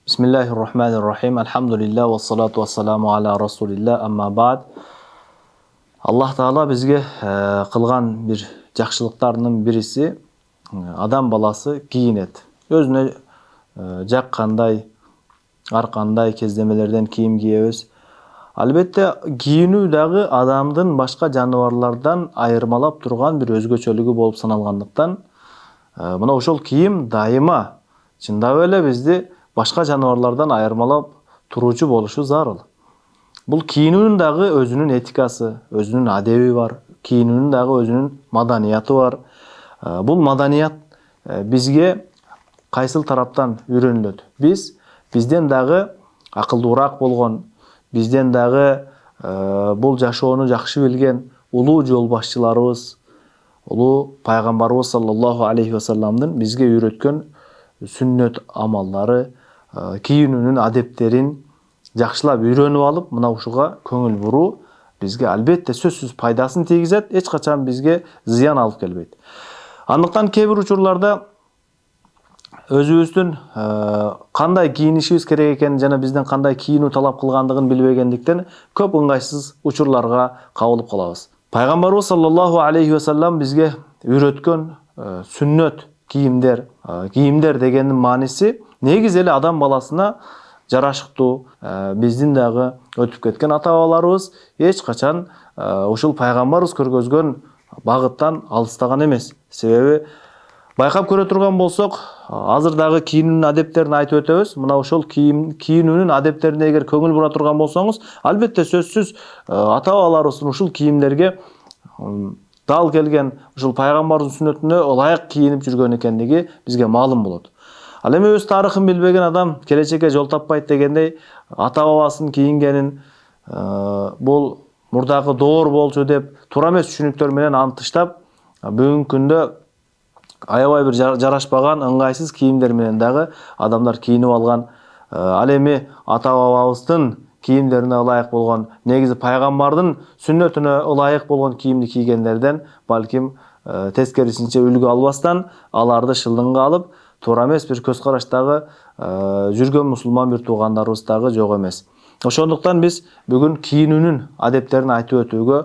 Бисмиллахир-рахманир-рахим. Алхамдулилlah ва салату ва саламу аля расулилlah. Амма бад. Аллах Таала бизге кылган бир жакшылыктарынын бириси адам баласы кийинет. Өзүнө жаккандай, ар кандай кездемелерден кийим кийебиз. Албетте кийинүү дагы адамдын башка жаныбарлардан айырмалап турган бир өзгөчөлүгү болуп саналгандыктан, мына ошол кийим дайыма чындап эле бизди башка жаныбарлардан айырмалап туруучу болушу зарыл. Бул кийинүүнүн дагы өзүнүн этикасы, өзүнүн адеби бар, кийинүүнүн дагы өзүнүн маданияты бар. Бул маданият бизге кайсыл тараптан үйрөнүлөт? Бизден дагы акылдуураак болгон, бизден дагы бул жашоону жакшы билген улуу жол башчыларыбыз, улуу пайгамбарыбыз саллаллаху алейхи ва салламдын бизге үйрөткөн сүннөт амалдары, кийинүүнүн адептерин жакшылап үйрөнүп алып, мына ушуга көңүл буруу бизге албетте сөзсүз пайдасын тийгизет, эч качан бизге зыян алып келбейт. Андыктан кээ бир учурларда өзүбүздүн кандай кийинишибиз керек экенин жана бизден кандай кийинүү талап кылгандыгын билбегендиктен көп ыңгайсыз учурларга кабылып калабыз. Пайгамбарыбыз саллаллаху алейхи ва саллам бизге үйрөткөн сүннөт кийимдер дегендин мааниси негизи эле адам баласына жарашыктуу. Биздин дагы өтүп кеткен ата-бабаларыбыз эч качан ушул пайгамбарыбыз көргөзгөн багыттан алыстаган эмес. Себеби байкап көрө турган болсок, азыр дагы кийинүүнүн адептерин айтып өтөбүз. Мына ошол кийинүүнүн адептерине эгер көңүл бура турган болсоңуз, албетте сөзсүз ата-бабаларыбыздын ушул кийимдерге дал келген ушул пайгамбардын сүннөтүнө ылайык кийинип жүргөн экендиги бизге маалым болот. Ал эми өз тарыхын билбеген адам келечекке жол таппайт дегендей, ата-бабасынын кийингенин бул мурдагы доор болчу деп туура эмес түшүнүктөр менен аны тыштап, бүгүнкү күндө аябай бир жарашпаган, ыңгайсыз кийимдер менен дагы адамдар кийинип алган. Ал эми ата-бабабыздын кийимдерине ылайык болгон, негизи пайгамбардын сүннөтүнө ылайык болгон кийимди кийгендерден балким тескерисинче үлгү албастан, аларды шылдыңга алып, туура эмес бир көз караштагы жүргөн мусулман бир туугандарыбыз дагы жок эмес. Ошондуктан биз бүгүн кийинүүнүн адептерин айтып өтүүгө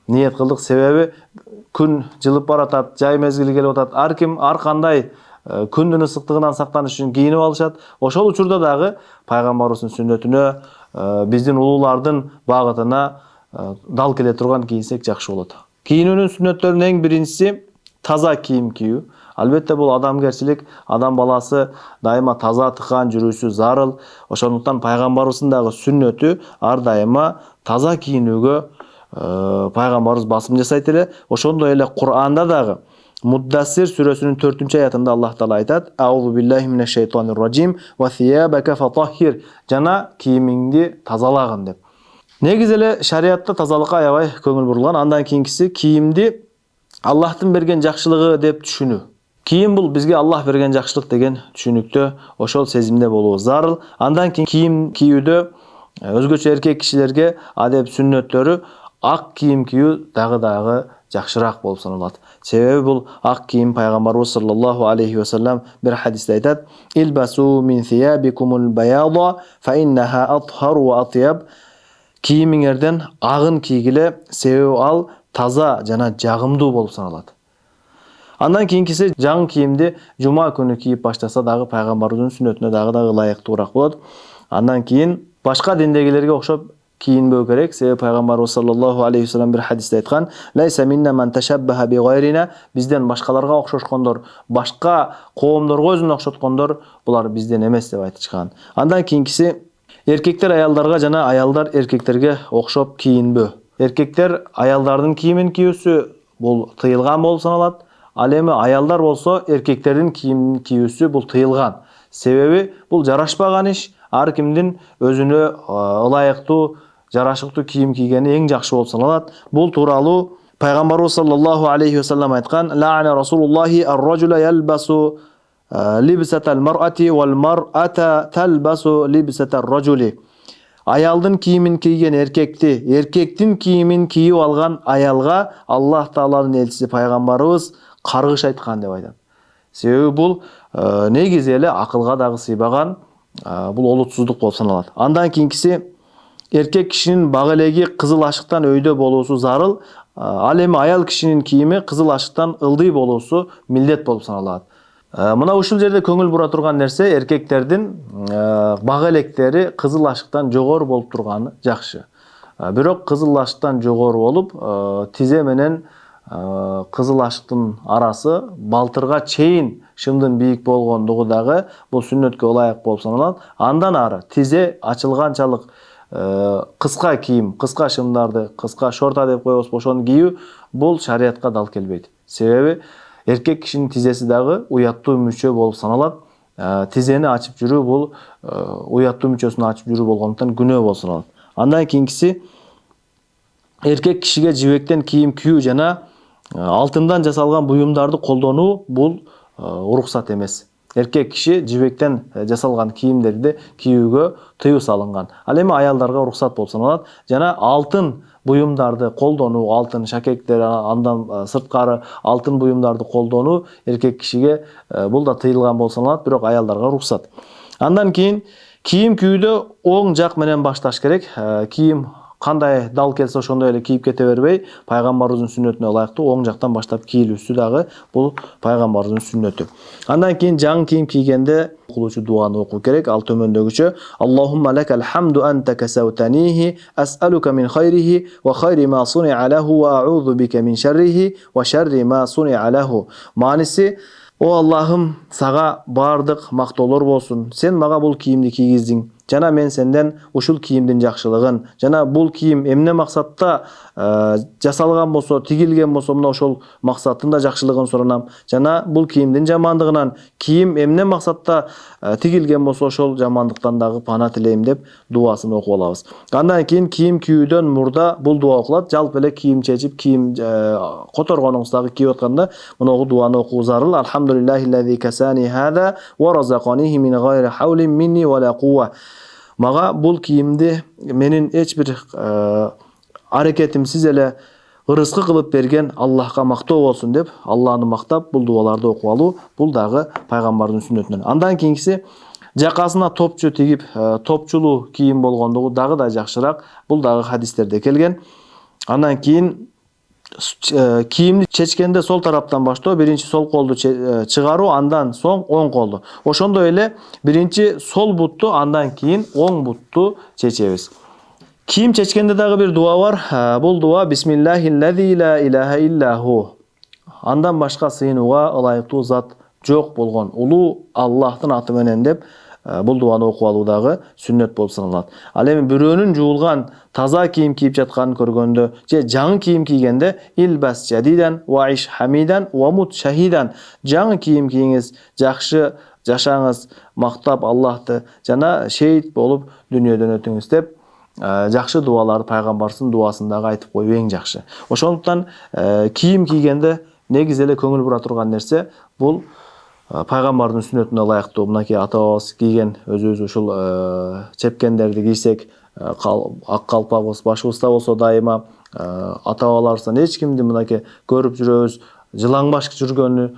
ниет кылдык. Себеби күн жылып баратат, жай мезгили келип атат. Ар ким ар кандай күндүн ысыктыгынан сактаныш үчүн кийинип алышат. Ошол учурда дагы пайгамбарыбыздын сүннөтүнө, биздин улуулардын багытына дал келе турган кийинсек жакшы болот. Кийинүүнүн сүннөттөрүнүн эң биринчиси таза кийим кийүү. Албетте бул адамгерчилик, адам баласы дайыма таза тыкан жүрүүсү зарыл. Ошондуктан пайгамбарыбыздын дагы сүннөтү ар дайыма таза кийинүүгө пайгамбарыбыз басым жасайт эле. Ошондой эле Кур'анда дагы Муддассир сүрөсүнүн 4-аятында Аллах Таала айтат: "Аузу биллахи минеш шайтанир раджим ва сиябака фатаххир", жана кийимиңди тазалагын деп. Негизи эле шариатта тазалыкка аябай көңүл бурулган. Андан кийинкиси кийимди Аллахтын берген жакшылыгы деп түшүнүү. Кийим бул бизге Аллах берген жакшылык деген түшүнүктө, ошол сезимде болуу зарыл. Андан кийин кийим кийүүдө өзгөчө эркек кишилерге адеп сүннөттөрү ак кийим кийүү дагы жакшыраак болуп саналат. Себеби бул ак кийим пайгамбарыбыз саллаллаху алейхи ва саллам бир хадисте айтат: "Илбасу мин сиябикумул баяда фа иннаха атхару ва атьяб". Кийимиңерден агын кийгиле, себеби ал таза жана жагымдуу болуп саналат. Андан кийинкиси жаңы кийимди жума күнү кийип баштаса дагы пайгамбарыбыздын сүннөтүнө дагы ылайыктуураак болот. Андан кийин башка диндегилерге окшоп кийинбөө керек. Себеби пайгамбарыбыз саллаллаху алейхи ва саллам бир хадисте айткан: "Лайса минна ман ташаббаха би гайрина", бизден башкаларга окшошкондор, башка коомдорго өзүн окшоткондор булар бизден эмес деп айтышкан. Андан кийинкиси эркектер аялдарга жана аялдар эркектерге окшоп кийинбөө. Эркектер аялдардын кийимин кийүүсү бул тыйылган болуп саналат. Ал эми аялдар болсо эркектердин кийимин кийүүсү бул тыйылган. Себеби бул жарашпаган иш. Ар кимдин өзүнө ылайыктуу, жарашыктуу кийим кийгени эң жакшы болуп саналат. Бул тууралуу пайгамбарыбыз саллаллаху алейхи ва саллам айткан: "Ла'ана Расулуллахи ар-раджула ялбасу либсатал мар'ати вал мар'ата талбасу либсатар раджули". Аялдын кийимин кийген эркекти, эркектин кийимин кийип алган аялга Аллах Тааланын элчиси пайгамбарыбыз каргыш айткан деп айтат. Себеби бул негизи эле акылга дагы сыйбаган бул олутсуздук болуп саналат. Андан кийинкиси эркек кишинин бак элеги кызыл ашыктан өйдө болуусу зарыл. Ал эми аял кишинин кийими кызыл ашыктан ылдый болуусу милдет болуп саналат. Мына ушул жерде көңүл бура турган нерсе эркектердин бак электери кызыл ашыктан жогору болуп турганы жакшы. Бирок кызыл ашыктан жогору болуп, тизе менен кызыл ашыктын арасы балтырга чейин шымдын бийик болгондугу дагы бул сүннөткө ылайык болуп саналат. Андан ары тизе ачылганчалык кыска кийим, кыска шымдарды, кыска шорта деп коебуз, ошону кийүү бул шариятка дал келбейт. Себеби эркек кишинин тизеси дагы уяттуу мүчө болуп саналат. Тизени ачып жүрүү бул уяттуу мүчөсүн ачып жүрүү болгондуктан күнөө болуп саналат. Андан кийинкиси эркек кишиге жибектен кийим кийүү жана алтындан жасалган буюмдарды колдонуу бул уруксат эмес. Эркек киши жибектен жасалган кийимдерди кийүүгө тыюу салынган. Ал эми аялдарга уруксат болуп саналат. Жана алтын буюмдарды колдонуу, алтын шакектер, андан сырткары алтын буюмдарды колдонуу эркек кишиге бул да тыйылган болуп саналат, бирок аялдарга уруксат. Андан кийин кийим кийүүдө оң жак менен башташ керек. Кийим кандай дал келсе ошондой эле кийип кете бербей, пайгамбарыбыздын сүннөтүнө ылайыктуу оң жактан баштап кийилүүсү дагы бул пайгамбарыбыздын сүннөтү. Андан кийин жаңы кийим кийгенде окулуучу дуаны окуу керек. Ал төмөндөгүчө: Аллахумма лакал хамду анта касаутанихи ас'алука мин хайрихи ва хайри ма суни'a лаху ва а'удhu бика мин шаррихи ва шарри ма суни'a лаху. Мааниси: о Аллахым, сага бардык мактоолор болсун. Сен мага бул кийимди кийгиздиң. Жана мен сенден ушул кийимдин жакшылыгын, жана бул кийим эмне максатта жасалган болсо, тигилген болсо, мына ошол максаттын да жакшылыгын суранам. Жана бул кийимдин жамандыгынан, кийим эмне максатта тигилген болсо, ошол жамандыктан дагы пана тилейм деп дуасын окуп алабыз. Андан кийин кийим кийүүдөн мурда бул дуа окулат. Жалпы эле кийим чечип, кийим которгонуңуздагы кийип атканда мына дуаны окуу зарыл. Алхамдулиллахиллади касани хада ва разаканихи мин гайри хаулин минни ва ла кува. Мага бул кийимди менин эч бир аракетимсиз эле ырыскы кылып берген Аллахка мактоо болсун деп Аллахны мактап бул дуаларды окуп алуу бул дагы пайгамбардын сүннөтүнөн. Андан кийинкиси жакасына топчу тигип, топчулуу кийим болгондугу дагы да жакшыраак. Бул дагы хадистерде келген. Андан кийин кийимди чечкенде сол тараптан баштоо, биринчи сол колду чыгаруу, андан соң оң колду. Ошондой эле биринчи сол бутту, андан кийин оң бутту чечебиз. Кийим чечкенде дагы бир дуа бар. Бул дуа: Бисмиллахиллади ла илаха иллаху. Андан башка сыйынууга ылайыктуу зат жок болгон улуу Аллахтын аты менен деп бул дуаны окуп алуу дагы сүннөт болуп саналат. Ал эми бирөөнүн жуулган таза кийим кийип жатканын көргөндө же жаңы кийим кийгенде илбас жадидан ва иш хамидан ва мут шахидан. Жаңы кийим кийиңиз, жакшы жашаңыз, мактап Аллахты жана шейит болуп дүйнөдөн өтүңүз деп жакшы дуаларды пайгамбардын дуасындагы айтып коюу эң жакшы. Ошондуктан кийим кийгенде негизи эле көңүл бура турган нерсе бул пайгамбардын сүннөтүнө ылайыктуу. Мынакей ата бабабыз кийген, өзүбүз ушул чепкендерди кийсек, ак калпагыбыз башыбызда болсо дайыма, ата бабаларыбыздан эч кимди мынакей көрүп жүрөбүз жылаңбаш жүргөнү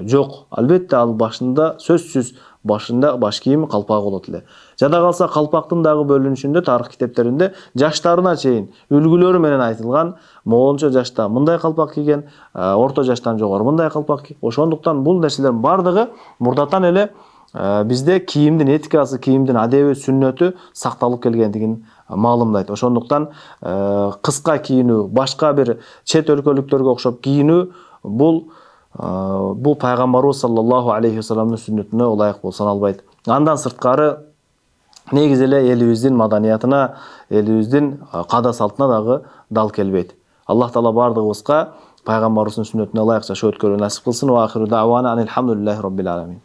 жок. Албетте ал башында сөзсүз башында баш кийими калпак болот эле. Жада калса калпактын дагы бөлүнүшүндө тарых китептеринде жаштарына чейин үлгүлөрү менен айтылган. Моңолчо жашта мындай калпак кийген, орто жаштан жогору мындай калпак кийген. Ошондуктан бул нерселердин бардыгы мурдатан эле бизде кийимдин этикасы, кийимдин адеби, сүннөтү сакталып келгендигин маалымдайт. Ошондуктан кыска кийинүү, башка бир чет өлкөлүктөргө окшоп кийинүү бул пайгамбарыбыз саллаллаху алейхи вассаламдын сүннөтүнө ылайык болуп саналбайт. Андан сырткары негизи эле элибиздин маданиятына, элибиздин када салтына дагы дал келбейт. Аллах таала бардыгыбызга пайгамбарыбыздын сүннөтүнө ылайык жашоо өткөрүүнү насип кылсын. Ва ахиру дa'wana анил хамдулиллахи rabbil alamin.